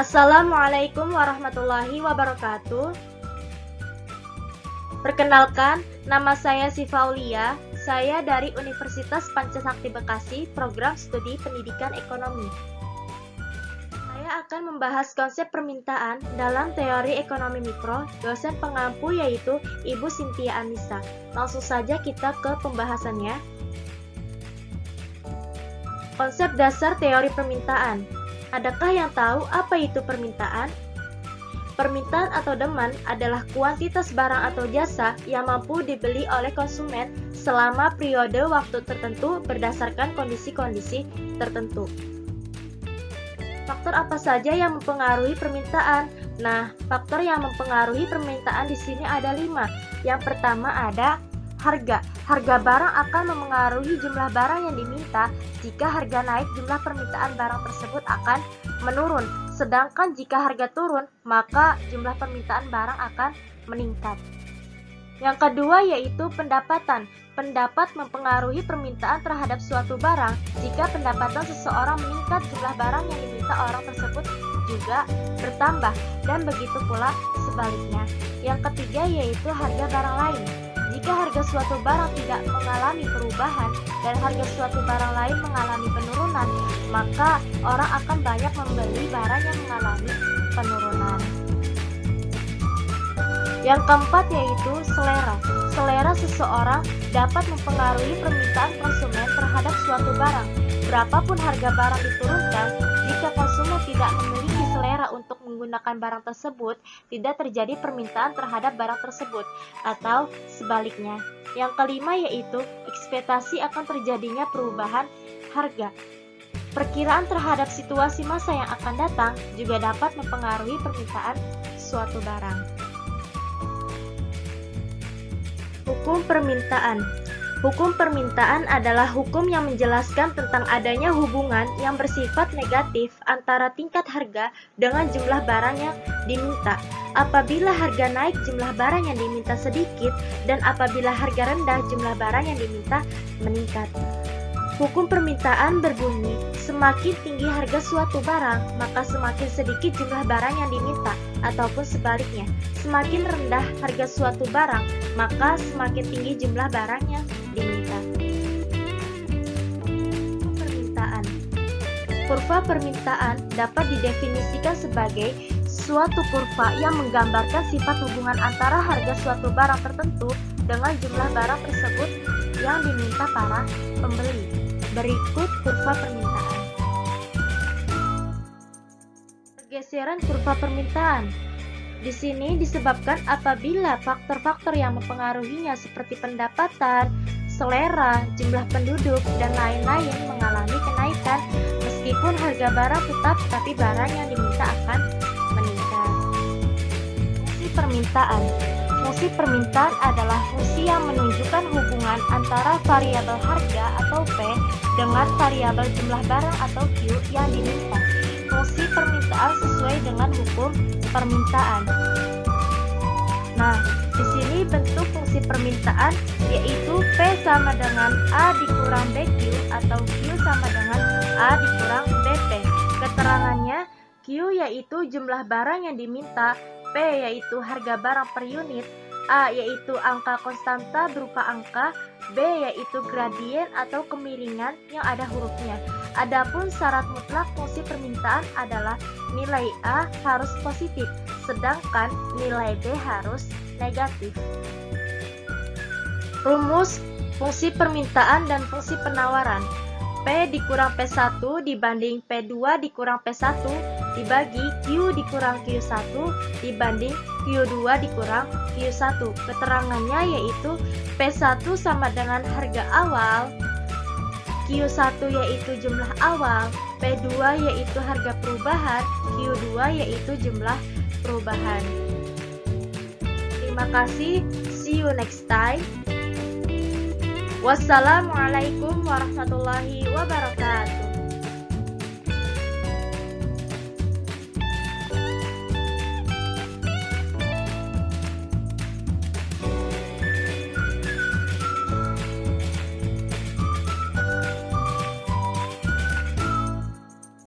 Assalamualaikum warahmatullahi wabarakatuh. Perkenalkan, nama saya Siva Aulia. Saya dari Universitas Pancasakti Bekasi, Program Studi Pendidikan Ekonomi. Saya akan membahas konsep permintaan dalam teori ekonomi mikro. Dosen pengampu yaitu Ibu Cynthia Anissa. Langsung saja kita ke pembahasannya. Konsep dasar teori permintaan. Adakah yang tahu apa itu permintaan? Permintaan atau demand adalah kuantitas barang atau jasa yang mampu dibeli oleh konsumen selama periode waktu tertentu berdasarkan kondisi-kondisi tertentu. Faktor apa saja yang mempengaruhi permintaan? Nah, faktor yang mempengaruhi permintaan di sini ada 5. Yang pertama ada harga. Harga barang akan memengaruhi jumlah barang yang diminta. Jika harga naik, jumlah permintaan barang tersebut akan menurun. Sedangkan jika harga turun, maka jumlah permintaan barang akan meningkat. Yang kedua yaitu pendapatan. Pendapat mempengaruhi permintaan terhadap suatu barang. Jika pendapatan seseorang meningkat, jumlah barang yang diminta orang tersebut juga bertambah, dan begitu pula sebaliknya. Yang ketiga yaitu harga barang lain. Jika harga suatu barang tidak mengalami perubahan dan harga suatu barang lain mengalami penurunan, maka orang akan banyak membeli barang yang mengalami penurunan. Yang keempat yaitu selera. Selera seseorang dapat mempengaruhi permintaan konsumen terhadap suatu barang. Berapapun harga barang diturunkan, jika konsumen tidak memiliki selera untuk menggunakan barang tersebut, tidak terjadi permintaan terhadap barang tersebut, atau sebaliknya. Yang kelima yaitu ekspektasi akan terjadinya perubahan harga. Perkiraan terhadap situasi masa yang akan datang juga dapat mempengaruhi permintaan suatu barang. Hukum permintaan. Hukum permintaan adalah hukum yang menjelaskan tentang adanya hubungan yang bersifat negatif antara tingkat harga dengan jumlah barang yang diminta. Apabila harga naik, jumlah barang yang diminta sedikit, dan apabila harga rendah, jumlah barang yang diminta meningkat. Hukum permintaan berbunyi, semakin tinggi harga suatu barang, maka semakin sedikit jumlah barang yang diminta, ataupun sebaliknya. Semakin rendah harga suatu barang, maka semakin tinggi jumlah barang yang diminta. Permintaan. Kurva permintaan dapat didefinisikan sebagai suatu kurva yang menggambarkan sifat hubungan antara harga suatu barang tertentu dengan jumlah barang tersebut yang diminta para pembeli. Berikut kurva permintaan. Pergeseran kurva permintaan. Di sini disebabkan apabila faktor-faktor yang mempengaruhinya seperti pendapatan, selera, jumlah penduduk, dan lain-lain mengalami kenaikan, meskipun harga barang tetap, tapi barang yang diminta akan meningkat. Fungsi permintaan. Fungsi permintaan adalah fungsi yang menunjukkan hubungan antara variabel harga atau P dengan variabel jumlah barang atau Q yang diminta. Fungsi permintaan sesuai dengan hukum permintaan. Nah, di sini bentuk fungsi permintaan yaitu P sama dengan A dikurang BQ atau Q sama dengan A dikurang BP. Keterangannya, Q yaitu jumlah barang yang diminta, P yaitu harga barang per unit, A yaitu angka konstanta berupa angka, B yaitu gradien atau kemiringan yang ada hurufnya. Adapun syarat mutlak fungsi permintaan adalah nilai A harus positif, sedangkan nilai B harus negatif. Rumus fungsi permintaan dan fungsi penawaran. P dikurang P1 dibanding P2 dikurang P1 dibagi Q dikurang Q1 dibanding Q2 dikurang Q1. Keterangannya yaitu P1 sama dengan harga awal, Q1 yaitu jumlah awal, P2 yaitu harga perubahan, Q2 yaitu jumlah perubahan. Terima kasih, see you next time. Wassalamualaikum warahmatullahi wabarakatuh.